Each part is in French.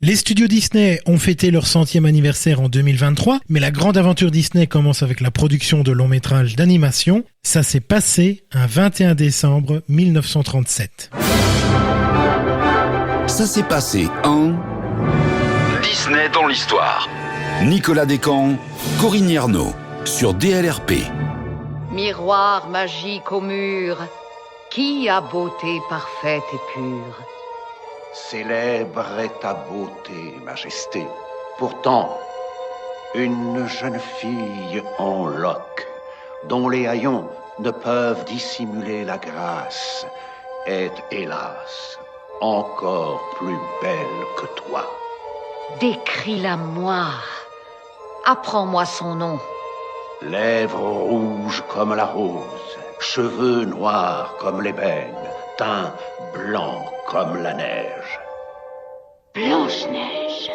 Les studios Disney ont fêté leur 100e anniversaire en 2023, mais la grande aventure Disney commence avec la production de longs métrages d'animation. Ça s'est passé un 21 décembre 1937. Ça s'est passé en... Disney dans l'histoire. Nicolas Descamps, Corinne Yarnaud, sur DLRP. Miroir magique au mur, qui a beauté parfaite et pure? Célèbre est ta beauté, Majesté. Pourtant, une jeune fille en loques, dont les haillons ne peuvent dissimuler la grâce, est, hélas, encore plus belle que toi. Décris-la-moi. Apprends-moi son nom. Lèvres rouges comme la rose, cheveux noirs comme l'ébène, teint blanc comme la neige. Blanche-Neige.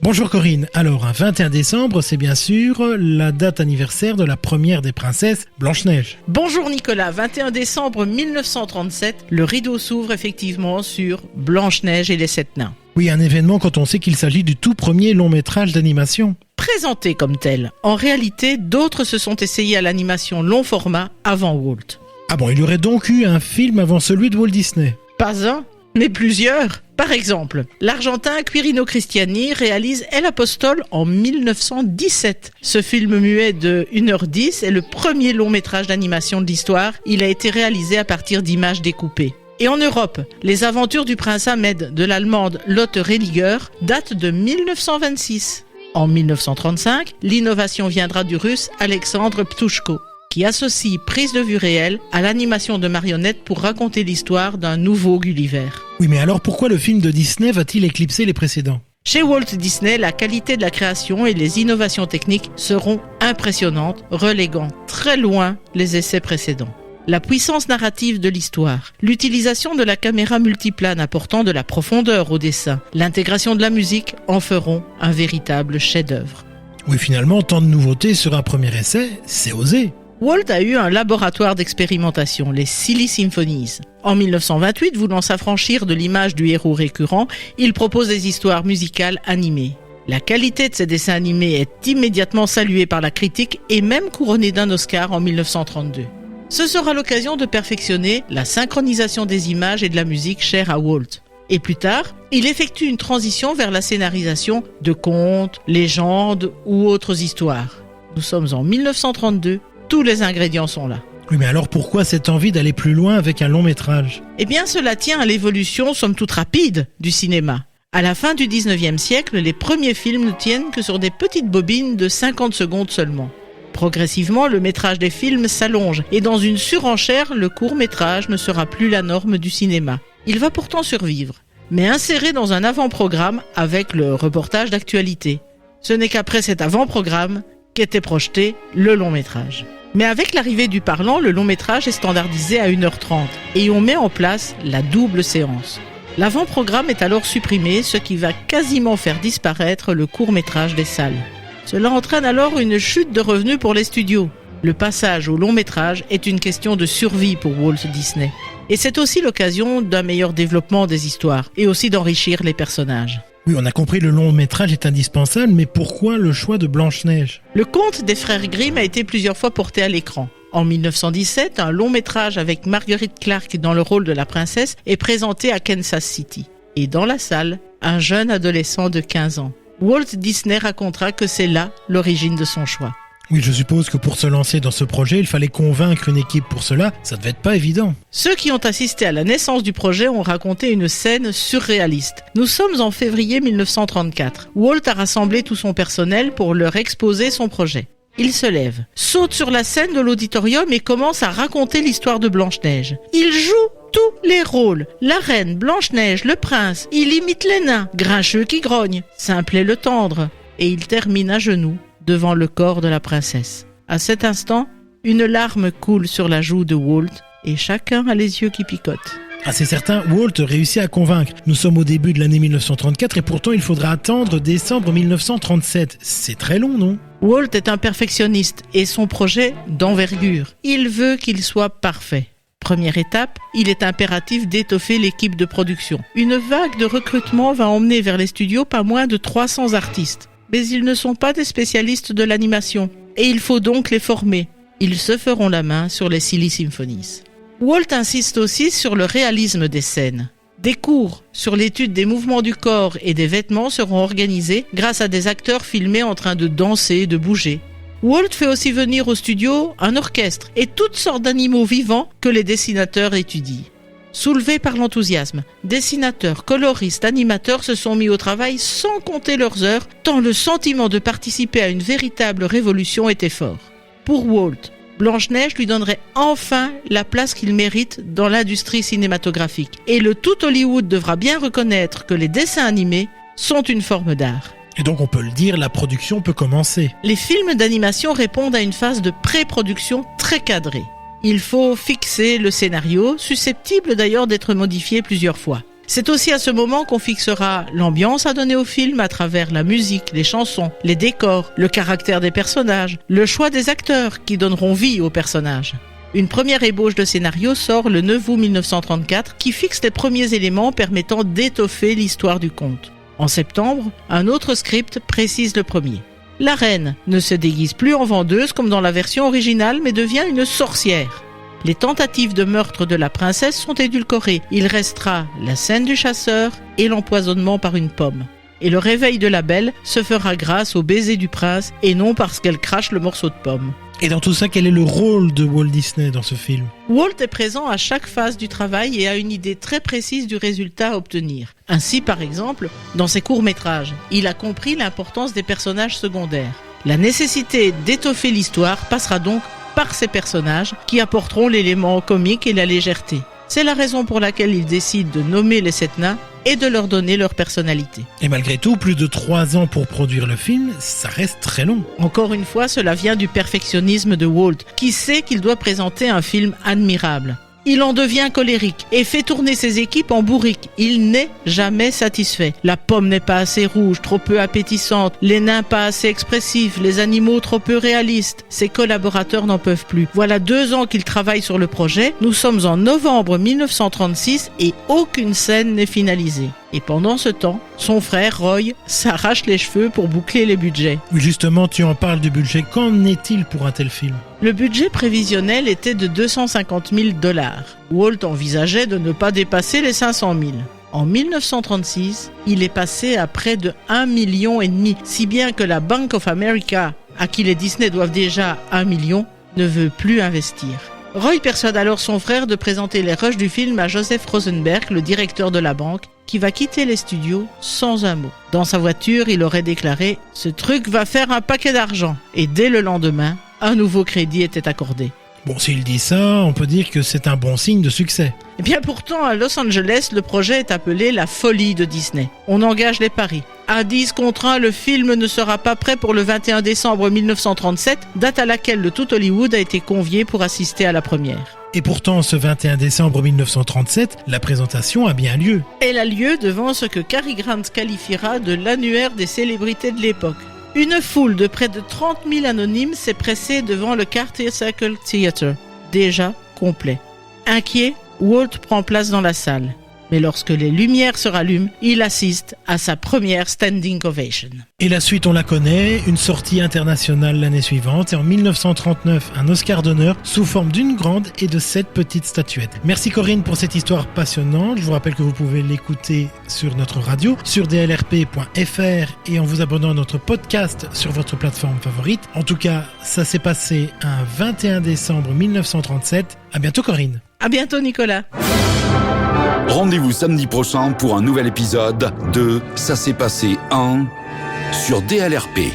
Bonjour Corinne, alors un 21 décembre, c'est bien sûr la date anniversaire de la première des princesses, Blanche-Neige. Bonjour Nicolas, 21 décembre 1937, le rideau s'ouvre effectivement sur Blanche-Neige et les 7 nains. Oui, un événement quand on sait qu'il s'agit du tout premier long métrage d'animation. Présenté comme tel, en réalité, d'autres se sont essayés à l'animation long format avant Walt. Ah bon, il y aurait donc eu un film avant celui de Walt Disney? Pas un, mais plusieurs. Par exemple, l'Argentin Quirino Cristiani réalise El Apostol en 1917. Ce film muet de 1h10 est le premier long métrage d'animation de l'histoire. Il a été réalisé à partir d'images découpées. Et en Europe, les aventures du prince Ahmed de l'allemande Lotte Reiniger datent de 1926. En 1935, l'innovation viendra du russe Alexandre Ptushko, qui associe prise de vue réelle à l'animation de marionnettes pour raconter l'histoire d'un nouveau Gulliver. Oui, mais alors pourquoi le film de Disney va-t-il éclipser les précédents? Chez Walt Disney, la qualité de la création et les innovations techniques seront impressionnantes, reléguant très loin les essais précédents. La puissance narrative de l'histoire, l'utilisation de la caméra multiplane apportant de la profondeur au dessin, l'intégration de la musique en feront un véritable chef-d'œuvre. Oui, finalement, tant de nouveautés sur un premier essai, c'est osé. Walt a eu un laboratoire d'expérimentation, les Silly Symphonies. En 1928, voulant s'affranchir de l'image du héros récurrent, il propose des histoires musicales animées. La qualité de ces dessins animés est immédiatement saluée par la critique et même couronnée d'un Oscar en 1932. Ce sera l'occasion de perfectionner la synchronisation des images et de la musique chère à Walt. Et plus tard, il effectue une transition vers la scénarisation de contes, légendes ou autres histoires. Nous sommes en 1932, tous les ingrédients sont là. Oui, mais alors pourquoi cette envie d'aller plus loin avec un long métrage? Eh bien, cela tient à l'évolution, somme toute rapide, du cinéma. À la fin du 19e siècle, les premiers films ne tiennent que sur des petites bobines de 50 secondes seulement. Progressivement, le métrage des films s'allonge et dans une surenchère, le court-métrage ne sera plus la norme du cinéma. Il va pourtant survivre, mais inséré dans un avant-programme avec le reportage d'actualité. Ce n'est qu'après cet avant-programme qu'était projeté le long-métrage. Mais avec l'arrivée du parlant, le long-métrage est standardisé à 1h30 et on met en place la double séance. L'avant-programme est alors supprimé, ce qui va quasiment faire disparaître le court-métrage des salles. Cela entraîne alors une chute de revenus pour les studios. Le passage au long métrage est une question de survie pour Walt Disney. Et c'est aussi l'occasion d'un meilleur développement des histoires et aussi d'enrichir les personnages. Oui, on a compris, le long métrage est indispensable, mais pourquoi le choix de Blanche-Neige? Le conte des frères Grimm a été plusieurs fois porté à l'écran. En 1917, un long métrage avec Marguerite Clark dans le rôle de la princesse est présenté à Kansas City. Et dans la salle, un jeune adolescent de 15 ans. Walt Disney racontera que c'est là l'origine de son choix. Oui, je suppose que pour se lancer dans ce projet, il fallait convaincre une équipe pour cela. Ça devait être pas évident. Ceux qui ont assisté à la naissance du projet ont raconté une scène surréaliste. Nous sommes en février 1934. Walt a rassemblé tout son personnel pour leur exposer son projet. Il se lève, saute sur la scène de l'auditorium et commence à raconter l'histoire de Blanche-Neige. Il joue tous les rôles. La reine, Blanche-Neige, le prince. Il imite les nains, Grincheux qui grogne, Simplet le tendre. Et il termine à genoux devant le corps de la princesse. À cet instant, une larme coule sur la joue de Walt et chacun a les yeux qui picotent. Ah, c'est certain, Walt réussit à convaincre. Nous sommes au début de l'année 1934 et pourtant il faudra attendre décembre 1937. C'est très long, non? Walt est un perfectionniste et son projet d'envergure. Il veut qu'il soit parfait. Première étape, il est impératif d'étoffer l'équipe de production. Une vague de recrutement va emmener vers les studios pas moins de 300 artistes. Mais ils ne sont pas des spécialistes de l'animation. Et il faut donc les former. Ils se feront la main sur les Silly Symphonies. Walt insiste aussi sur le réalisme des scènes. Des cours sur l'étude des mouvements du corps et des vêtements seront organisés grâce à des acteurs filmés en train de danser et de bouger. Walt fait aussi venir au studio un orchestre et toutes sortes d'animaux vivants que les dessinateurs étudient. Soulevés par l'enthousiasme, dessinateurs, coloristes, animateurs se sont mis au travail sans compter leurs heures, tant le sentiment de participer à une véritable révolution était fort. Pour Walt, Blanche-Neige lui donnerait enfin la place qu'il mérite dans l'industrie cinématographique. Et le tout Hollywood devra bien reconnaître que les dessins animés sont une forme d'art. Et donc on peut le dire, la production peut commencer. Les films d'animation répondent à une phase de pré-production très cadrée. Il faut fixer le scénario, susceptible d'ailleurs d'être modifié plusieurs fois. C'est aussi à ce moment qu'on fixera l'ambiance à donner au film à travers la musique, les chansons, les décors, le caractère des personnages, le choix des acteurs qui donneront vie aux personnages. Une première ébauche de scénario sort le 9 août 1934 qui fixe les premiers éléments permettant d'étoffer l'histoire du conte. En septembre, un autre script précise le premier. La reine ne se déguise plus en vendeuse comme dans la version originale, mais devient une sorcière. Les tentatives de meurtre de la princesse sont édulcorées. Il restera la scène du chasseur et l'empoisonnement par une pomme. Et le réveil de la belle se fera grâce au baiser du prince et non parce qu'elle crache le morceau de pomme. Et dans tout ça, quel est le rôle de Walt Disney dans ce film ? Walt est présent à chaque phase du travail et a une idée très précise du résultat à obtenir. Ainsi, par exemple, dans ses courts-métrages, il a compris l'importance des personnages secondaires. La nécessité d'étoffer l'histoire passera donc par ces personnages qui apporteront l'élément comique et la légèreté. C'est la raison pour laquelle il décide de nommer les 7 nains et de leur donner leur personnalité. Et malgré tout, plus de 3 ans pour produire le film, ça reste très long. Encore une fois, cela vient du perfectionnisme de Walt, qui sait qu'il doit présenter un film admirable. Il en devient colérique et fait tourner ses équipes en bourrique. Il n'est jamais satisfait. La pomme n'est pas assez rouge, trop peu appétissante, les nains pas assez expressifs, les animaux trop peu réalistes. Ses collaborateurs n'en peuvent plus. Voilà 2 ans qu'il travaille sur le projet. Nous sommes en novembre 1936 et aucune scène n'est finalisée. Et pendant ce temps, son frère Roy s'arrache les cheveux pour boucler les budgets. Justement, tu en parles du budget. Qu'en est-il pour un tel film ? Le budget prévisionnel était de $250 000. Walt envisageait de ne pas dépasser les 500 000. En 1936, il est passé à près de 1,5 million, si bien que la Bank of America, à qui les Disney doivent déjà 1 million, ne veut plus investir. Roy persuade alors son frère de présenter les rushs du film à Joseph Rosenberg, le directeur de la banque, qui va quitter les studios sans un mot. Dans sa voiture, il aurait déclaré « Ce truc va faire un paquet d'argent ». Et dès le lendemain, un nouveau crédit était accordé. Bon, s'il dit ça, on peut dire que c'est un bon signe de succès. Et bien pourtant, à Los Angeles, le projet est appelé la folie de Disney. On engage les paris. À 10 contre 1, le film ne sera pas prêt pour le 21 décembre 1937, date à laquelle le tout Hollywood a été convié pour assister à la première. Et pourtant, ce 21 décembre 1937, la présentation a bien lieu. Elle a lieu devant ce que Cary Grant qualifiera de l'annuaire des célébrités de l'époque. Une foule de près de 30 000 anonymes s'est pressée devant le Carter Circle Theatre, déjà complet. Inquiet, Walt prend place dans la salle. Mais lorsque les lumières se rallument, il assiste à sa première standing ovation. Et la suite, on la connaît, une sortie internationale l'année suivante et en 1939, un Oscar d'honneur sous forme d'une grande et de 7 petites statuettes. Merci Corinne pour cette histoire passionnante. Je vous rappelle que vous pouvez l'écouter sur notre radio, sur dlrp.fr et en vous abonnant à notre podcast sur votre plateforme favorite. En tout cas, ça s'est passé un 21 décembre 1937. À bientôt Corinne. À bientôt Nicolas. Rendez-vous samedi prochain pour un nouvel épisode de Ça s'est passé en sur DLRP.